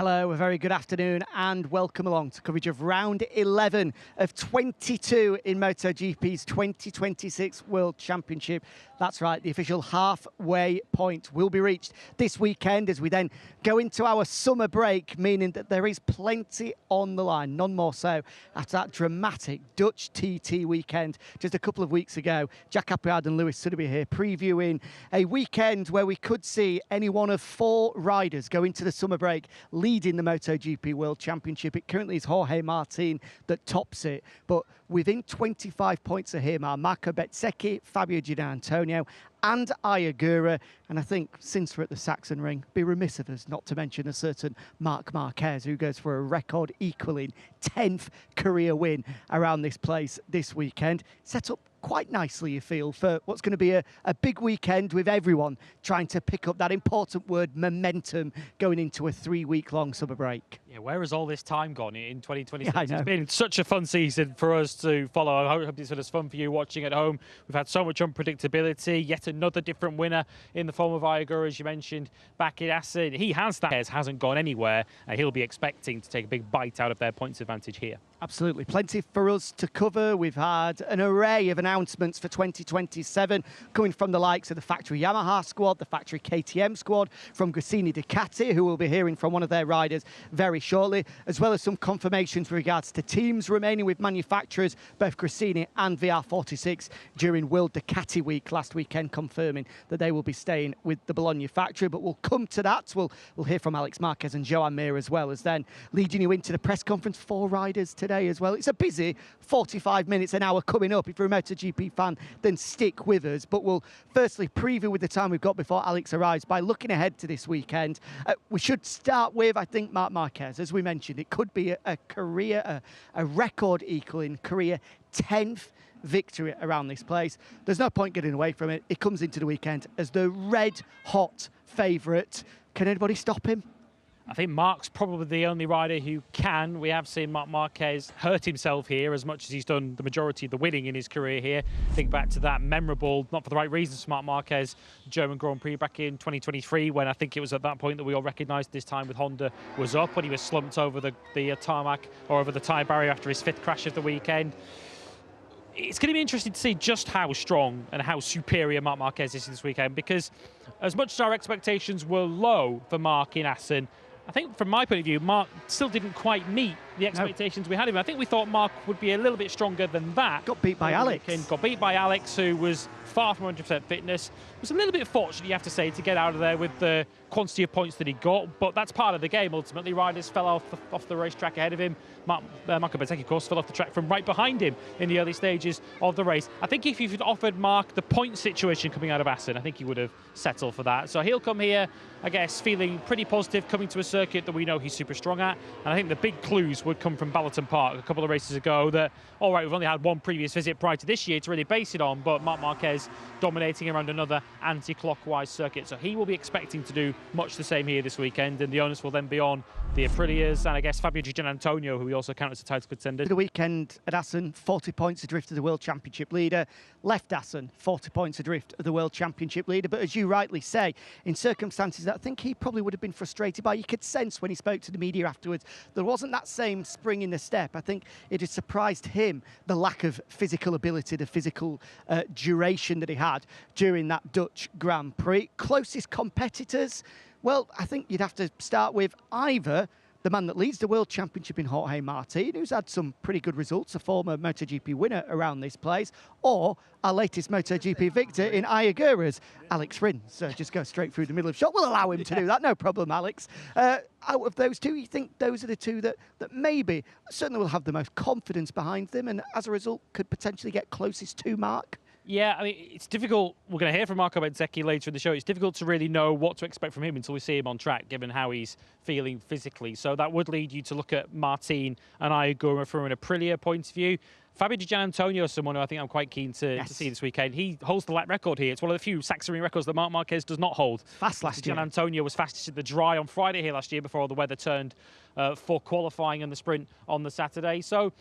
Hello, a very good afternoon and welcome along to coverage of round 11 of 22 in MotoGP's 2026 World Championship. That's right, the official halfway point will be reached this weekend as we then go into our summer break, meaning that there is plenty on the line, none more so after that dramatic Dutch TT weekend just a couple of weeks ago. Jack Appleyard and Louis Suddaby here previewing a weekend where we could see any one of four riders go into the summer break leading the MotoGP World Championship. It currently is Jorge Martin that tops it, but within 25 points of him are Marco Bezzecchi, Fabio Giannantonio and Ayagura. And I think since we're at the Saxon Ring, be remiss of us not to mention a certain Marc Marquez, who goes for a record equaling 10th career win around this place this weekend. Set up quite nicely, you feel, for what's going to be a big weekend with everyone trying to pick up that important word momentum going into a 3-week-long summer break. Yeah, where has all this time gone in 2026? Yeah, It's been such a fun season for us to follow. I hope it's been as fun for you watching at home. We've had so much unpredictability. Yet another different winner in the form of Ayagura, as you mentioned, back in Assen. He has that. Hasn't gone anywhere, and he'll be expecting to take a big bite out of their points advantage here. Absolutely. Plenty for us to cover. We've had an array of announcements for 2027 coming from the likes of the factory Yamaha squad, the factory KTM squad, from Gresini Ducati, who we'll be hearing from one of their riders very shortly, as well as some confirmations with regards to teams remaining with manufacturers, both Gresini and VR46 during World Ducati Week last weekend, confirming that they will be staying with the Bologna factory. But we'll come to that. We'll hear from Marc Marquez and Joan Mir as well, as then leading you into the press conference. 4 riders today as well. It's a busy 45 minutes, an hour coming up. If you're a MotoGP fan, then stick with us. But we'll firstly preview with the time we've got before Alex arrives by looking ahead to this weekend. We should start with, I think, Marc Marquez. As we mentioned, it could be a record equaling career 10th victory around this place. There's no point getting away from it. It comes into the weekend as the red-hot favourite. Can anybody stop him? I think Marc's probably the only rider who can. We have seen Marc Marquez hurt himself here as much as he's done the majority of the winning in his career here. Think back to that memorable, not for the right reasons for Marc Marquez, German Grand Prix back in 2023, when I think it was at that point that we all recognised this time with Honda was up, when he was slumped over the tarmac or over the tyre barrier after his 5th crash of the weekend. It's going to be interesting to see just how strong and how superior Marc Marquez is this weekend, because as much as our expectations were low for Marc in Assen, I think from my point of view, Marc still didn't quite meet the expectations we had of him. I think we thought Marc would be a little bit stronger than that. Got beat by Alex. Got beat by Alex, who was far from 100% fitness. Was a little bit fortunate, you have to say, to get out of there with the quantity of points that he got, but that's part of the game, ultimately. Riders fell off the racetrack ahead of him. Marco Bezzecchi, of course, fell off the track from right behind him in the early stages of the race. I think if you'd offered Marc the point situation coming out of Assen, I think he would have settled for that. So he'll come here, I guess, feeling pretty positive, coming to a circuit that we know he's super strong at. And I think the big clues would come from Balloton Park a couple of races ago that, all right, we've only had one previous visit prior to this year to really base it on, but Marc Marquez dominating around another anti-clockwise circuit. So he will be expecting to do much the same here this weekend, and the onus will then be on the Aprilias and I guess Fabio Giannantonio, who we also count as a title contender. The weekend at Assen, 40 points adrift of the World Championship leader. Left Assen, 40 points adrift of the World Championship leader. But as you rightly say, in circumstances that I think he probably would have been frustrated by, you could sense when he spoke to the media afterwards, there wasn't that same spring in the step. I think it had surprised him, the lack of physical ability, the physical duration that he had during that Dutch Grand Prix. Closest competitors, well, I think you'd have to start with either the man that leads the World Championship in Jorge Martin, who's had some pretty good results, a former MotoGP winner around this place, or our latest MotoGP victor in Ayagura's Alex Rins. So just go straight through the middle of shot. We'll allow him to do that, no problem, Alex. Out of those two, you think those are the two that maybe certainly will have the most confidence behind them and as a result could potentially get closest to Marc? Yeah, I mean, it's difficult. We're going to hear from Marco Bezzecchi later in the show. It's difficult to really know what to expect from him until we see him on track, given how he's feeling physically. So that would lead you to look at Martin and Ayagura from an Aprilia point of view. Fabio Giannantonio is someone who I think I'm quite keen to see this weekend. He holds the lap record here. It's one of the few Saxon Ring records that Marc Marquez does not hold. Fast last year. Giannantonio was fastest in the dry on Friday here last year before the weather turned for qualifying and the sprint on the Saturday. So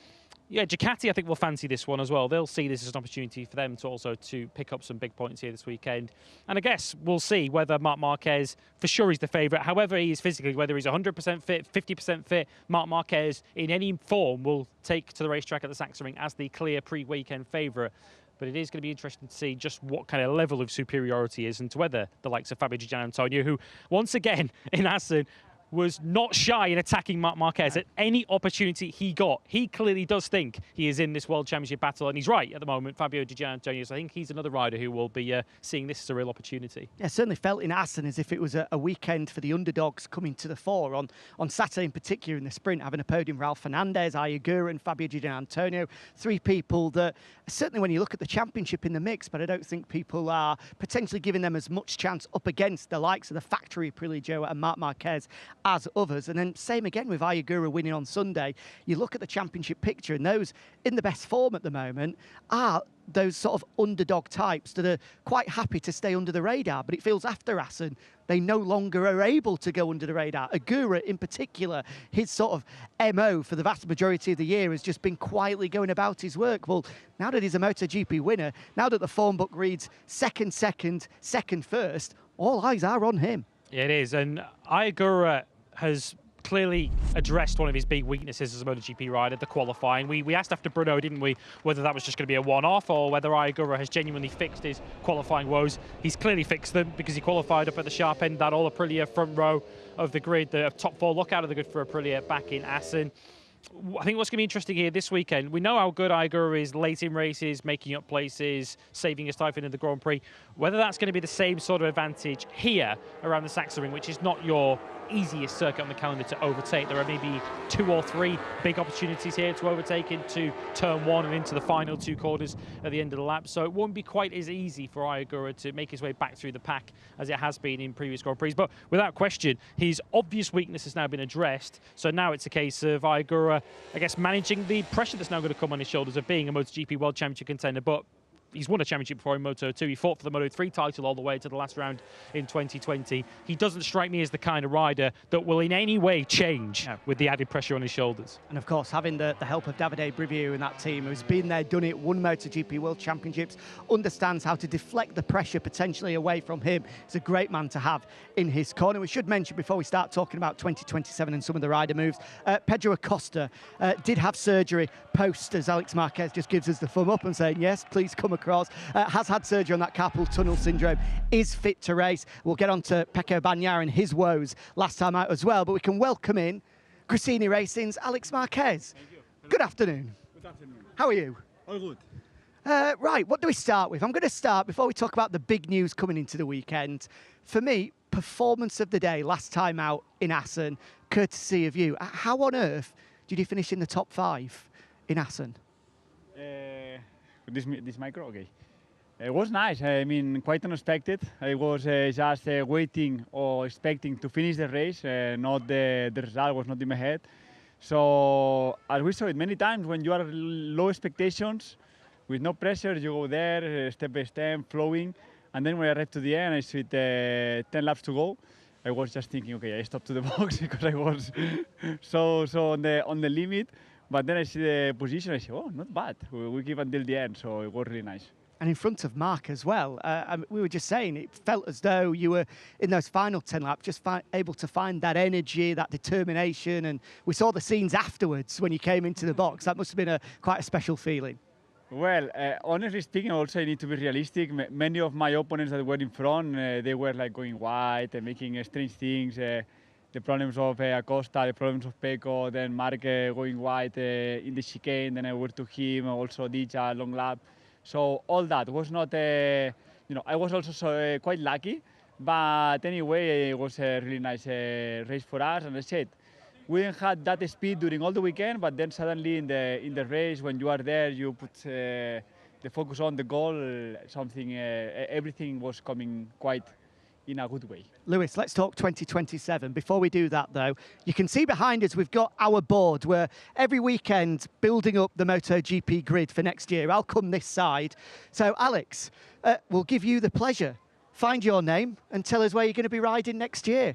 Yeah, Ducati, I think, will fancy this one as well. They'll see this as an opportunity for them to also pick up some big points here this weekend. And I guess we'll see whether Marc Marquez, for sure he's the favourite, however he is physically, whether he's 100% fit, 50% fit, Marc Marquez in any form will take to the racetrack at the Sachsenring as the clear pre-weekend favourite. But it is going to be interesting to see just what kind of level of superiority is and to whether the likes of Fabio Di Giannantonio, who once again in Assen was not shy in attacking Marc Marquez at any opportunity he got. He clearly does think he is in this World Championship battle, and he's right at the moment, Fabio Di Giannantonio. So I think he's another rider who will be seeing this as a real opportunity. Yeah, certainly felt in Assen as if it was a weekend for the underdogs coming to the fore. On Saturday in particular in the sprint, having a podium, Ralph Fernandez, Ayagura and Fabio Di Giannantonio, three people that certainly when you look at the championship in the mix, but I don't think people are potentially giving them as much chance up against the likes of the factory Prilligio and Marc Marquez as others. And then same again with Ayagura winning on Sunday. You look at the championship picture and those in the best form at the moment are those sort of underdog types that are quite happy to stay under the radar, but it feels after Assen they no longer are able to go under the radar. Agura in particular, his sort of MO for the vast majority of the year has just been quietly going about his work. Well, now that he's a MotoGP winner, now that the form book reads second, first, all eyes are on him. It is, and Ayagura has clearly addressed one of his big weaknesses as a MotoGP rider, the qualifying. We asked after Brno, didn't we, whether that was just going to be a one-off or whether Ayagura has genuinely fixed his qualifying woes. He's clearly fixed them because he qualified up at the sharp end, that all Aprilia front row of the grid, the top four look out of the grid for Aprilia back in Assen. I think what's going to be interesting here this weekend, we know how good Ayagura is late in races, making up places, saving his type in the Grand Prix. Whether that's going to be the same sort of advantage here around the Sachsenring, which is not your easiest circuit on the calendar to overtake. There are maybe 2 or 3 big opportunities here to overtake into turn 1 and into the final 2 corners at the end of the lap. So it won't be quite as easy for Ayagura to make his way back through the pack as it has been in previous Grand Prix. But without question, his obvious weakness has now been addressed. So now it's a case of Ayagura, I guess, managing the pressure that's now going to come on his shoulders of being a MotoGP World Championship contender. But he's won a championship before in Moto2. He fought for the Moto3 title all the way to the last round in 2020. He doesn't strike me as the kind of rider that will in any way change with the added pressure on his shoulders. And of course, having the help of Davide Brivio and that team who's been there, done it, won MotoGP World Championships, understands how to deflect the pressure potentially away from him. He's a great man to have in his corner. We should mention before we start talking about 2027 and some of the rider moves, Pedro Acosta did have surgery post, as Alex Marquez just gives us the thumb up and saying, yes, please come across. Has had surgery on that carpal tunnel syndrome, is fit to race. We'll get on to Pecco Bagnaia and his woes last time out as well, but we can welcome in Gresini Racing's Alex Marquez. Thank you. Good afternoon. Good afternoon. How are you? All good. Right, what do we start with? I'm going to start, before we talk about the big news coming into the weekend, for me, performance of the day last time out in Assen, courtesy of you. How on earth did you finish in the top 5 in Assen? This micro, okay. It was nice. I mean, quite unexpected. I was just waiting or expecting to finish the race. Not the result was not in my head. So as we saw it many times, when you are low expectations, with no pressure, you go there step by step, flowing. And then when I arrived to the end, I see 10 laps to go. I was just thinking, okay, I stopped to the box because I was so on the limit. But then I see the position, I say, oh, not bad. We keep until the end, so it was really nice. And in front of Marc as well. We were just saying, it felt as though you were, in those final 10 laps, just able to find that energy, that determination. And we saw the scenes afterwards when you came into the box. That must have been quite a special feeling. Well, honestly speaking, also I need to be realistic. Many of my opponents that were in front, they were like going wide and making strange things. The problems of Acosta, the problems of Pecco, then Marc going wide in the chicane, then I went to him, also Dija, long lap. So all that was not, I was also quite lucky, but anyway, it was a really nice race for us. And I said, we didn't have that speed during all the weekend, but then suddenly in the race, when you are there, you put the focus on the goal, everything was coming quite in a good way. Lewis, let's talk 2027. Before we do that, though, you can see behind us we've got our board where every weekend building up the MotoGP grid for next year. I'll come this side. So, Alex, we'll give you the pleasure. Find your name and tell us where you're going to be riding next year.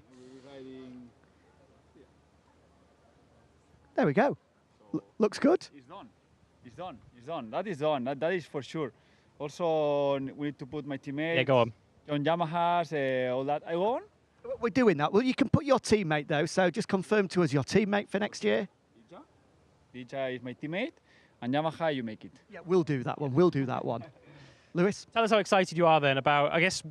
There we go. Looks good. It's done. It's done. It's done. That is done. That is for sure. Also, we need to put my teammates. Yeah, go on. On Yamahas, all that. I go on. We're doing that. Well, you can put your teammate, though, so just confirm to us your teammate for next year. Dija is my teammate, and Yamaha, you make it. Yeah, we'll do that one. We'll do that one. Lewis? Tell us how excited you are then about, I guess,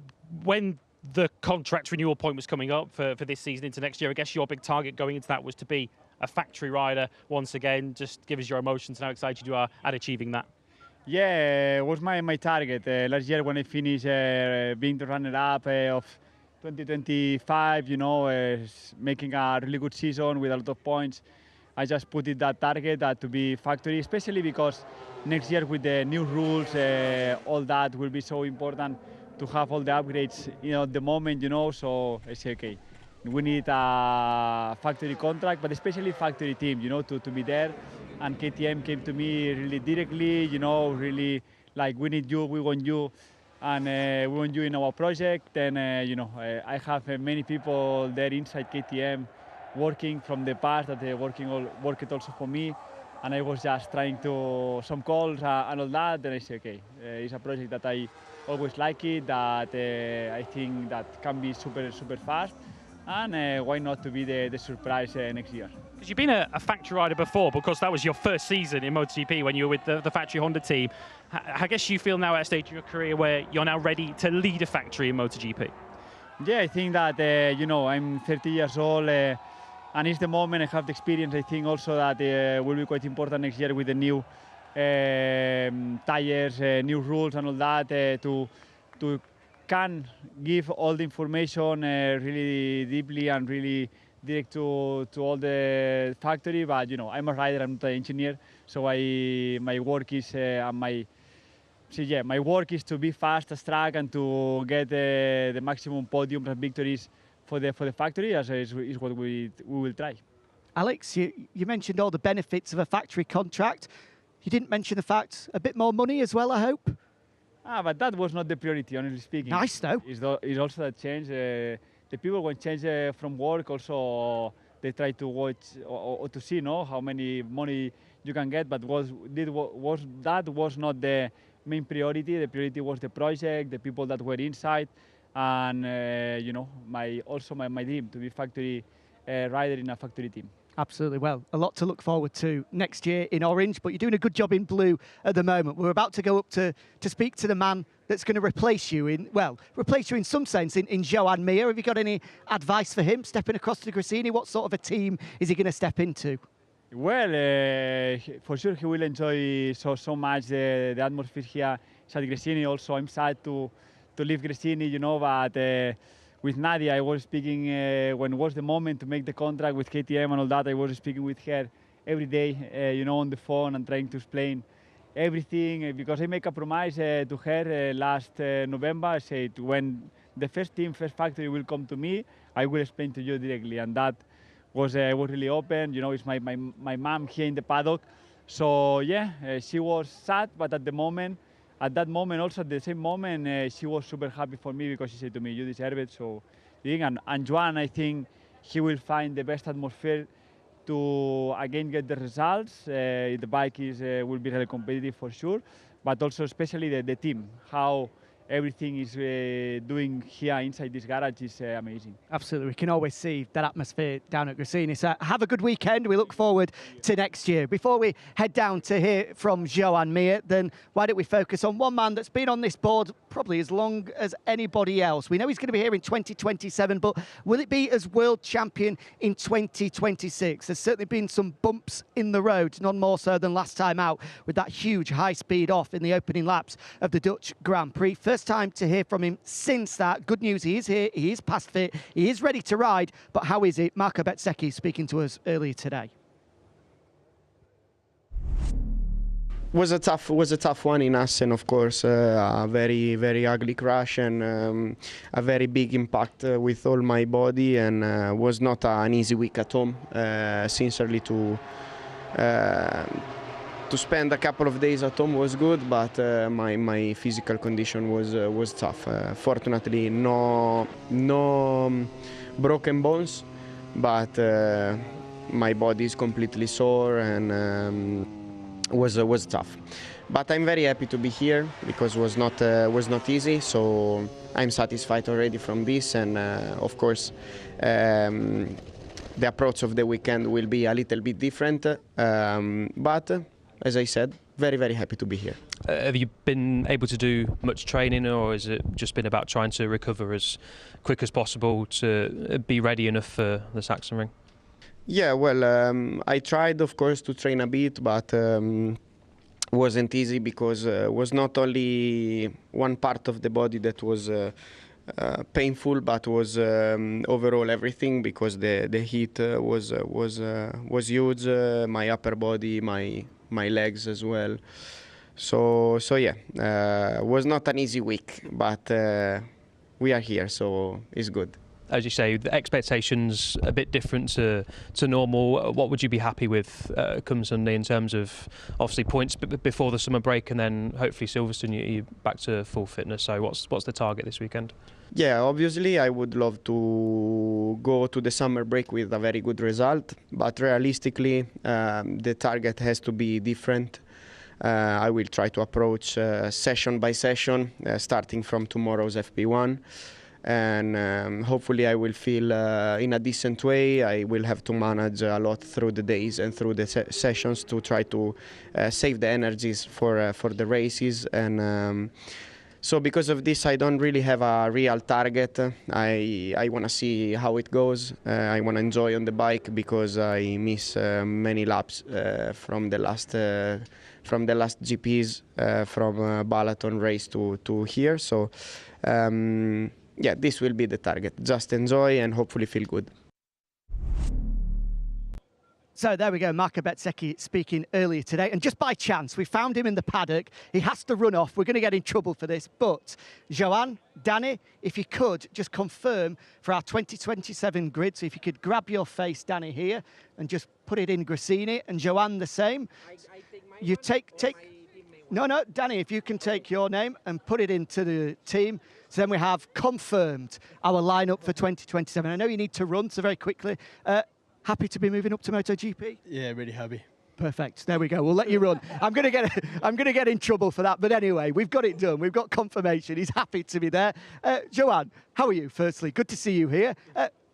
when the contract renewal point was coming up for this season into next year. I guess your big target going into that was to be a factory rider once again. Just give us your emotions and how excited you are at achieving that. Yeah, it was my target. Last year when I finished being the runner-up of 2025, you know, making a really good season with a lot of points. I just put it that target to be factory, especially because next year with the new rules, all that will be so important to have all the upgrades, you know, at the moment, you know. So I say, okay, we need a factory contract, but especially factory team, you know, to be there. And KTM came to me really directly, you know, really like, we need you, we want you, and we want you in our project. And, you know, I have many people there inside KTM working from the past that they worked also for me. And I was just trying to, some calls and all that, and I say, okay, it's a project that I always like it, that I think that can be super, super fast. And why not to be the surprise next year? Because you've been a factory rider before, because that was your first season in MotoGP when you were with the factory Honda team. I guess you feel now at a stage in your career where you're now ready to lead a factory in MotoGP. Yeah, I think that, you know, I'm 30 years old and it's the moment. I have the experience. I think also that will be quite important next year with the new tires, new rules and all that to can give all the information really deeply and really direct to all the factory. But you know, I'm a rider, I'm not an engineer, so my work is my work is to be fast as track and to get the maximum podiums and victories for the factory, as is what we will try. Alex, you mentioned all the benefits of a factory contract. You didn't mention the fact a bit more money as well, I hope. But that was not the priority, honestly speaking. Nice, though. It's also that change. The people when change from work, also they try to watch or to see, no, how many money you can get. But that was not the main priority. The priority was the project, the people that were inside, and you know, my dream to be factory rider in a factory team. Absolutely. Well, a lot to look forward to next year in orange, but you're doing a good job in blue at the moment. We're about to go up to speak to the man that's going to replace you in some sense in Joan Mir. Have you got any advice for him stepping across to Gresini? What sort of a team is he going to step into? Well, for sure he will enjoy so much the atmosphere here at Gresini. Also, I'm sad to leave Gresini, you know, but with Nadia, I was speaking when was the moment to make the contract with KTM and all that. I was speaking with her every day, you know, on the phone and trying to explain everything, because I make a promise to her last November. I said, when the first factory will come to me, I will explain to you directly, and that was really open. You know, it's my mom here in the paddock. So yeah, she was sad, but at that moment, also at the same moment, she was super happy for me, because she said to me, you deserve it. So, and Joan, I think he will find the best atmosphere to again get the results. The bike will be really competitive for sure, but also especially the team, how everything is doing here inside this garage is amazing. Absolutely, we can always see that atmosphere down at Gresini. So have a good weekend. We look forward to next year. Before we head down to hear from Joan Mir, then why don't we focus on one man that's been on this board probably as long as anybody else. We know he's going to be here in 2027, but will it be as world champion in 2026? There's certainly been some bumps in the road, none more so than last time out with that huge high-speed off in the opening laps of the Dutch Grand Prix. First time to hear from him since that. Good news, he is here, he is past fit, he is ready to ride, but how is it? Marco Bezzecchi speaking to us earlier today. Was a tough one in Assen, of course. A very, very ugly crash and a very big impact with all my body, and was not an easy week at home. Sincerely, to spend a couple of days at home was good, but my physical condition was tough. Fortunately, no broken bones, but my body is completely sore, and was tough. But I'm very happy to be here because was not easy. So I'm satisfied already from this, and of course. The approach of the weekend will be a little bit different, but as I said, very, very happy to be here. Have you been able to do much training, or has it just been about trying to recover as quick as possible to be ready enough for the Sachsenring? Yeah, well, I tried, of course, to train a bit, but wasn't easy because was not only one part of the body that was painful, but was overall everything, because the heat was huge. My upper body, my legs as well. So yeah, was not an easy week, but we are here, so it's good. As you say, the expectations a bit different to normal. What would you be happy with come Sunday in terms of obviously points before the summer break, and then hopefully Silverstone you're back to full fitness? So what's the target this weekend? Yeah, obviously I would love to go to the summer break with a very good result, but realistically the target has to be different. I will try to approach session by session, starting from tomorrow's FP1. And hopefully I will feel in a decent way. I will have to manage a lot through the days and through the sessions to try to save the energies for the races. And so because of this, I don't really have a real target. I want to see how it goes. I want to enjoy on the bike because I miss many laps from the last GPs, from Balaton race to here. So. Yeah, this will be the target. Just enjoy and hopefully feel good. So there we go, Marco Bezzecchi speaking earlier today. And just by chance, we found him in the paddock. He has to run off. We're going to get in trouble for this. But Joan, Danny, if you could just confirm for our 2027 grid. So if you could grab your face, Danny, here, and just put it in Gresini. And Joan, the same. You take... No, Danny, if you can take your name and put it into the team. So then we have confirmed our lineup for 2027. I know you need to run, so very quickly. Happy to be moving up to MotoGP? Yeah, really happy. Perfect. There we go. We'll let you run. I'm going to get in trouble for that, but anyway, we've got it done. We've got confirmation. He's happy to be there. Joan, how are you? Firstly, good to see you here.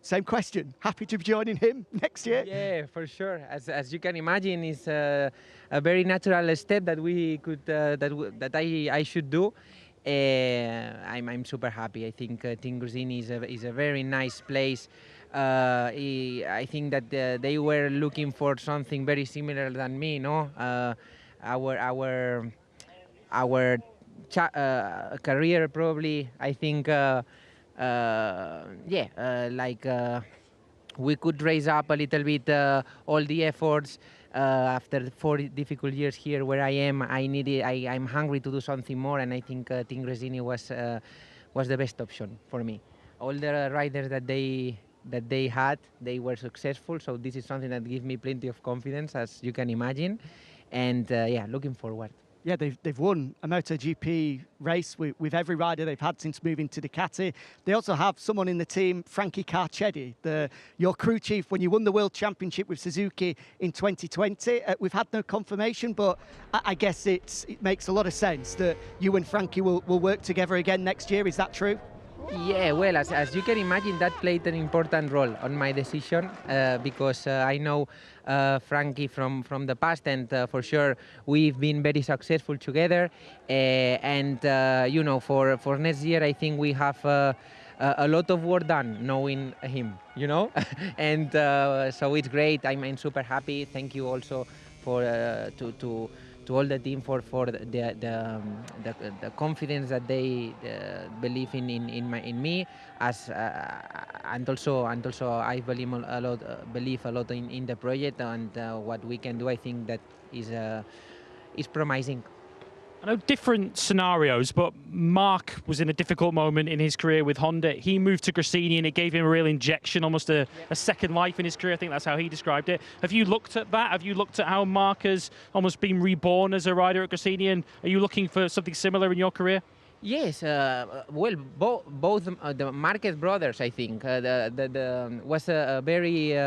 Same question. Happy to be joining him next year? Yeah, for sure. As you can imagine, it's a very natural step that we could that I should do. I'm super happy. I think Team Gresini is a very nice place. I think that they were looking for something very similar than me. No, our career probably. I think. We could raise up a little bit all the efforts. After 4 difficult years here where I am, I'm hungry to do something more, and I think Team Gresini was the best option for me. All the riders that they had, they were successful, so this is something that gives me plenty of confidence, as you can imagine, and yeah, looking forward. Yeah, they've won a MotoGP race with every rider they've had since moving to Ducati. They also have someone in the team, Frankie Carcetti, your crew chief when you won the World Championship with Suzuki in 2020. We've had no confirmation, but I guess it makes a lot of sense that you and Frankie will work together again next year. Is that true? Yeah, well, as you can imagine, that played an important role on my decision because I know Frankie from the past, and for sure we've been very successful together. And you know, for next year, I think we have a lot of work done knowing him, you know, and so it's great. I'm super happy. Thank you also for to all the team for the confidence that they believe in me, as and also I believe a lot in the project and what we can do. I think that is promising. I know different scenarios, but Marc was in a difficult moment in his career with Honda. He moved to Gresini and it gave him a real injection, almost a second life in his career. I think that's how he described it. Have you looked at that? Have you looked at how Marc has almost been reborn as a rider at Gresini? And are you looking for something similar in your career? Yes, well, both the Marquez brothers, I think, was a very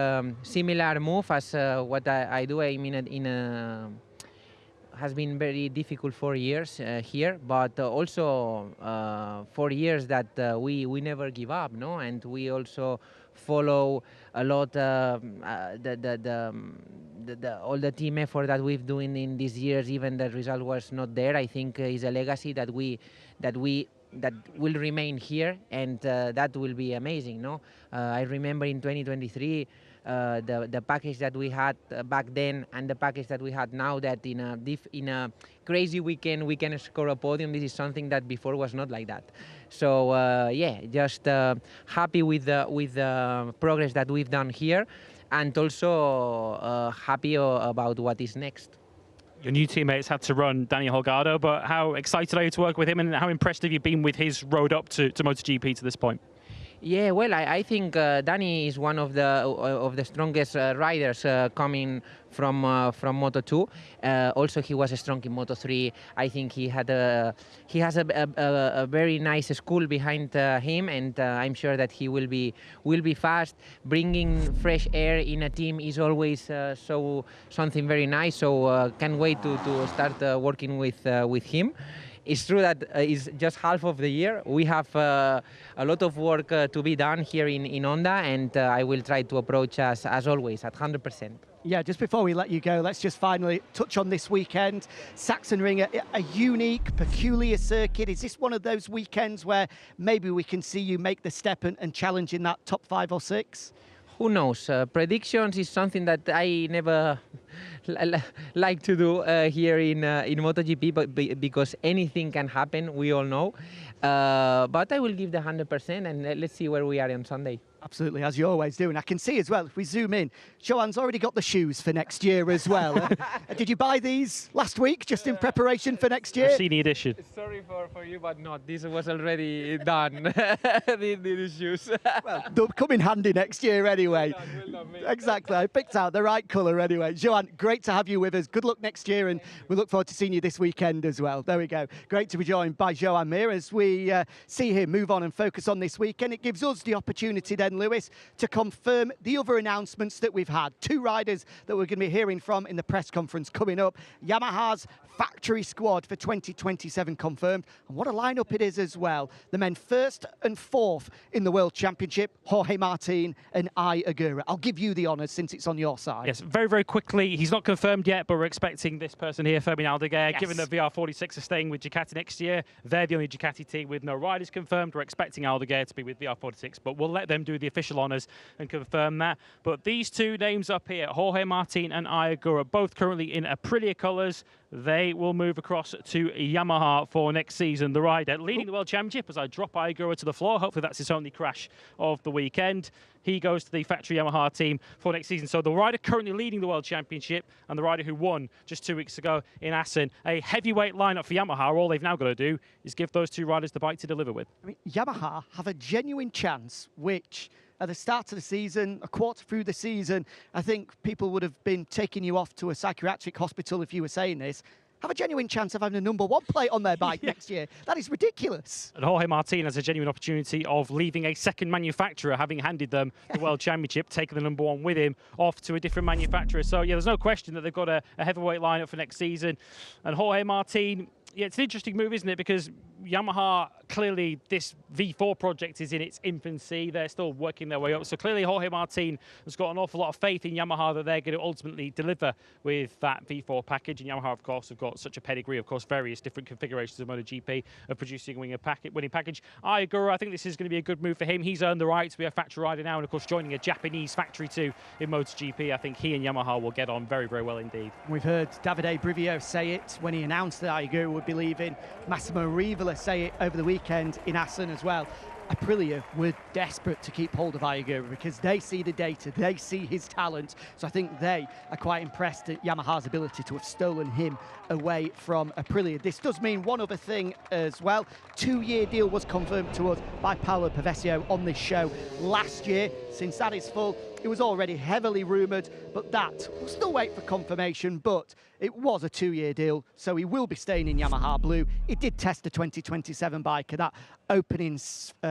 similar move as what I do. I mean, has been very difficult 4 years here, but also 4 years that we never give up, no? And we also follow a lot all the team effort that we've doing in these years, even the result was not there. I think is a legacy that will remain here, and that will be amazing, no? I remember in 2023 the package that we had back then and the package that we had now, that in a crazy weekend we can score a podium. This is something that before was not like that. So yeah, just happy with the progress that we've done here, and also happy about what is next. Your new teammates had to run Daniel Holgado, but how excited are you to work with him, and how impressed have you been with his road up to MotoGP to this point? Yeah, well, I think Danny is one of the strongest riders coming from Moto2. Also, he was strong in Moto3. I think he has a very nice school behind him, and I'm sure that he will be fast. Bringing fresh air in a team is always something very nice. So can't wait to start working with him. It's true that it's just half of the year. We have a lot of work to be done here in Honda, and I will try to approach as always at 100%. Yeah, just before we let you go, let's just finally touch on this weekend. Sachsenring, a unique, peculiar circuit. Is this one of those weekends where maybe we can see you make the step and challenge in that top 5 or 6? Who knows? Predictions is something that I never like to do here in MotoGP, but because anything can happen, we all know. But I will give the 100%, and let's see where we are on Sunday. Absolutely, as you always do. And I can see as well, if we zoom in, Joan's already got the shoes for next year as well. Did you buy these last week, just in preparation for next year? Senior edition. Sorry for you, but not. This was already done, the shoes. Well, they'll come in handy next year anyway. Exactly, I picked out the right colour anyway. Joan, great to have you with us. Good luck next year, and we look forward to seeing you this weekend as well. There we go. Great to be joined by Joan Mir as we see him move on and focus on this weekend. It gives us the opportunity then, Lewis, to confirm the other announcements that we've had. 2 riders that we're going to be hearing from in the press conference coming up. Yamaha's factory squad for 2027 confirmed, and what a lineup it is as well. The men 1st and 4th in the World Championship, Jorge Martin and Ai Agura. I'll give you the honours since it's on your side. Yes, very, very quickly. He's not confirmed yet, but we're expecting this person here, Fermin Aldeguer. Yes. Given that VR46 are staying with Ducati next year, they're the only Ducati team with no riders confirmed. We're expecting Aldeguer to be with VR46, but we'll let them do the official honours and confirm that. But these 2 names up here, Jorge Martin and Ai Agura, both currently in Aprilia colours. They will move across to Yamaha for next season. The rider leading the World Championship, as I drop Ai Agura to the floor. Hopefully that's his only crash of the weekend. He goes to the factory Yamaha team for next season. So the rider currently leading the World Championship and the rider who won just 2 weeks ago in Assen. A heavyweight lineup for Yamaha. All they've now got to do is give those 2 riders the bike to deliver with. I mean, Yamaha have a genuine chance, which at the start of the season, a quarter through the season, I think people would have been taking you off to a psychiatric hospital if you were saying this. Have a genuine chance of having a #1 plate on their bike next year. That is ridiculous. And Jorge Martin has a genuine opportunity of leaving a second manufacturer, having handed them the World Championship, taking the #1 with him off to a different manufacturer. So, yeah, there's no question that they've got a heavyweight lineup for next season. And Jorge Martin, yeah, it's an interesting move, isn't it? Because Yamaha, clearly this V4 project is in its infancy. They're still working their way up. So clearly Jorge Martin has got an awful lot of faith in Yamaha that they're going to ultimately deliver with that V4 package. And Yamaha, of course, have got such a pedigree, of course, various different configurations of MotoGP of producing a winning package. Ai Agura, I think this is going to be a good move for him. He's earned the right to be a factory rider now. And, of course, joining a Japanese factory too in MotoGP, I think he and Yamaha will get on very, very well indeed. We've heard Davide Brivio say it when he announced that Ai Agura would be leaving. Massimo Rivola say it over the weekend in Assen as well. Aprilia were desperate to keep hold of Ai Agura because they see the data, they see his talent. So I think they are quite impressed at Yamaha's ability to have stolen him away from Aprilia. This does mean one other thing as well. 2-year deal was confirmed to us by Paolo Pavesio on this show last year. Since that is full, It was already heavily rumoured, but that, we'll still wait for confirmation, but it was a 2-year deal, so he will be staying in Yamaha Blue. He did test a 2027 bike at that opening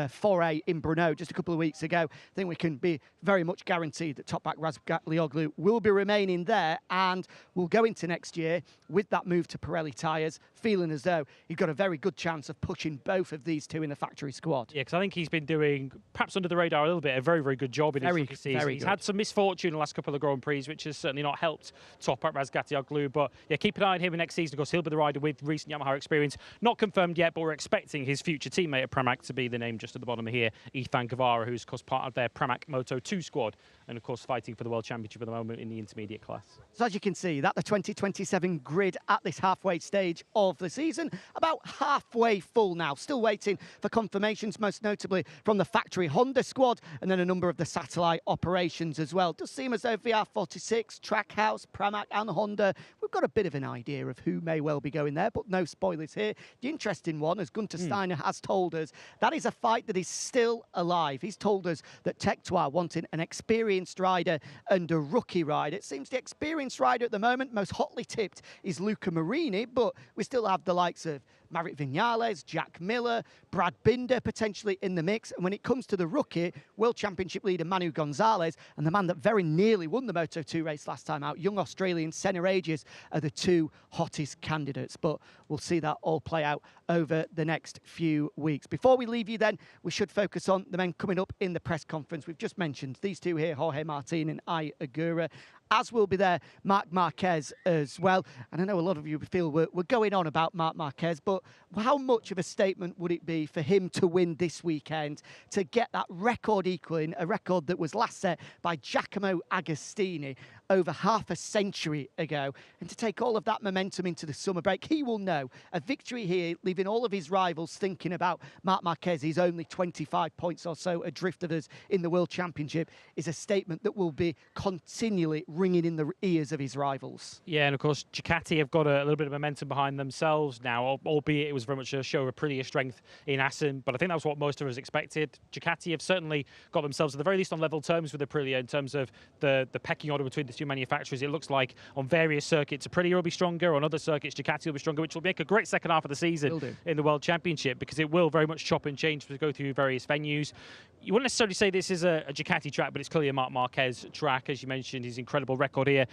foray in Brno just a couple of weeks ago. I think we can be very much guaranteed that top back Bezzecchi will be remaining there, and will go into next year with that move to Pirelli tyres, feeling as though he's got a very good chance of pushing both of these two in the factory squad. Yeah, because I think he's been doing, perhaps under the radar a little bit, a very, very good job in his rookie season. He's had some misfortune in the last couple of Grand Prix, which has certainly not helped top at Bezzecchi, but yeah, keep an eye on him in next season. Of course, he'll be the rider with recent Yamaha experience. Not confirmed yet, but we're expecting his future teammate at Pramac to be the name just at the bottom here, Ethan Guevara, who's of course part of their Pramac Moto 2 squad, and of course fighting for the World Championship at the moment in the intermediate class. So as you can see, that the 2027 grid at this halfway stage of the season, about halfway full now. Still waiting for confirmations, most notably from the factory Honda squad, and then a number of the satellite operations as well. Does seem as though VR46, Trackhouse, Pramac and Honda, we've got a bit of an idea of who may well be going there, but no spoilers here. The interesting one, as Gunter Steiner has told us, that is a fight that is still alive. He's told us that Tectoy wanting an experienced rider and a rookie rider. It seems the experienced rider at the moment, most hotly tipped, is Luca Marini, but we still have the likes of Maverick Viñales, Jack Miller, Brad Binder potentially in the mix. And when it comes to the rookie, World Championship leader Manu Gonzalez and the man that very nearly won the Moto2 race last time out, young Australian Senna Aegis, are the two hottest candidates. But we'll see that all play out over the next few weeks. Before we leave you then, we should focus on the men coming up in the press conference. We've just mentioned these two here, Jorge Martin and Ai Agura, as will be there Marc Marquez as well. And I know a lot of you feel we're going on about Marc Marquez, but how much of a statement would it be for him to win this weekend, to get that record equaling, a record that was last set by Giacomo Agostini over half a century ago, and to take all of that momentum into the summer break? He will know a victory here, leaving all of his rivals thinking about Marc Marquez, he's only 25 points or so adrift of us in the World Championship, is a statement that will be continually ringing in the ears of his rivals. Yeah, and of course Ducati have got a little bit of momentum behind themselves now, albeit it was very much a show of Aprilia strength in Assen, but I think that was what most of us expected. Ducati have certainly got themselves at the very least on level terms with Aprilia in terms of the pecking order between the two manufacturers. It looks like on various circuits Aprilia will be stronger, on other circuits Ducati will be stronger, which will make a great second half of the season in the World Championship, because it will very much chop and change to go through various venues. You wouldn't necessarily say this is a Ducati track, but it's clearly a Marc Marquez track. As you mentioned, his incredible record here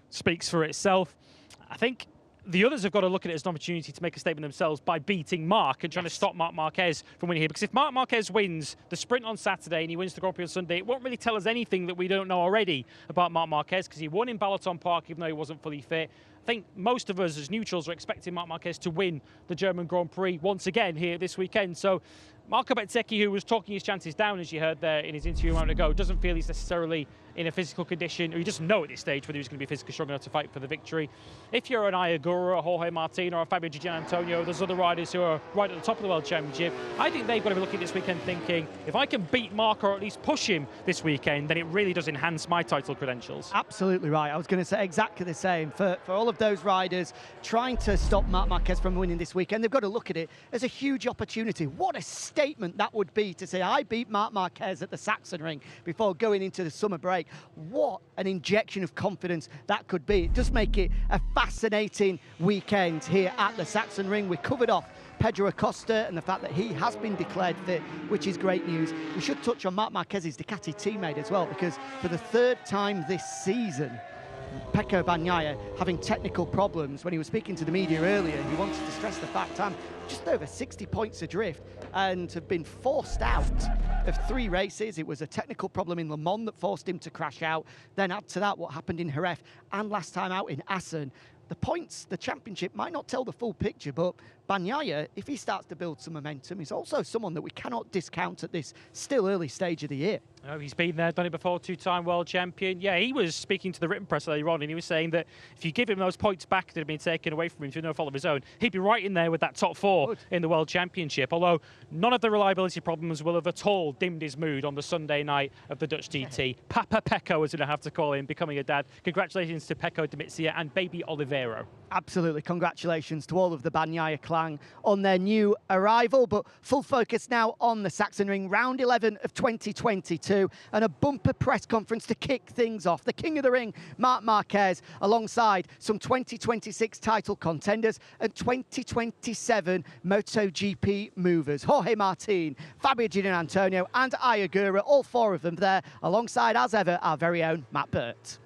speaks for itself. I think the others have got to look at it as an opportunity to make a statement themselves by beating Marc and trying to stop Marc Marquez from winning here. Because if Marc Marquez wins the sprint on Saturday and he wins the Grand Prix on Sunday, it won't really tell us anything that we don't know already about Marc Marquez, because he won in Balaton Park even though he wasn't fully fit. I think most of us as neutrals are expecting Marc Marquez to win the German Grand Prix once again here this weekend. So Marco Bezzecchi, who was talking his chances down, as you heard there in his interview a moment ago, doesn't feel he's necessarily in a physical condition, or he doesn't know at this stage whether he's going to be physically strong enough to fight for the victory. If you're an Ai Agura, a Jorge Martin, or a Fabio Di Gianantonio, there's other riders who are right at the top of the World Championship. I think they've got to be looking this weekend thinking, if I can beat Marc or at least push him this weekend, then it really does enhance my title credentials. Absolutely right. I was going to say exactly the same. For all of those riders trying to stop Marc Marquez from winning this weekend, they've got to look at it as a huge opportunity. What a statement that would be to say, I beat Marc Marquez at the Sachsenring before going into the summer break. What an injection of confidence that could be. It does make it a fascinating weekend here at the Sachsenring. We covered off Pedro Acosta and the fact that he has been declared fit, which is great news. We should touch on Marc Marquez's Ducati teammate as well, because for the third time this season, Pecco Bagnaia having technical problems. When he was speaking to the media earlier, he wanted to stress the fact I'm just over 60 points adrift and have been forced out of 3 races. It was a technical problem in Le Mans that forced him to crash out. Then add to that what happened in Jerez and last time out in Assen. The points, the championship might not tell the full picture, but Bagnaia, if he starts to build some momentum, is also someone that we cannot discount at this still early stage of the year. Oh, he's been there, done it before, 2-time world champion. Yeah, he was speaking to the written press earlier on, and he was saying that if you give him those points back that have been taken away from him through no fault of his own, he'd be right in there with that top 4 in the World Championship. Although none of the reliability problems will have at all dimmed his mood on the Sunday night of the Dutch TT. Papa Pecco, as we have to call him, becoming a dad. Congratulations to Pecco Demizia and baby Olivero. Absolutely. Congratulations to all of the Bagnaia clan on their new arrival. But full focus now on the Saxon Ring, round 11 of 2022, and a bumper press conference to kick things off. The King of the Ring, Marc Marquez, alongside some 2026 title contenders and 2027 MotoGP movers. Jorge Martin, Fabio Giovinazzo, Antonio and Ayagura, all four of them there, alongside, as ever, our very own Matt Burt.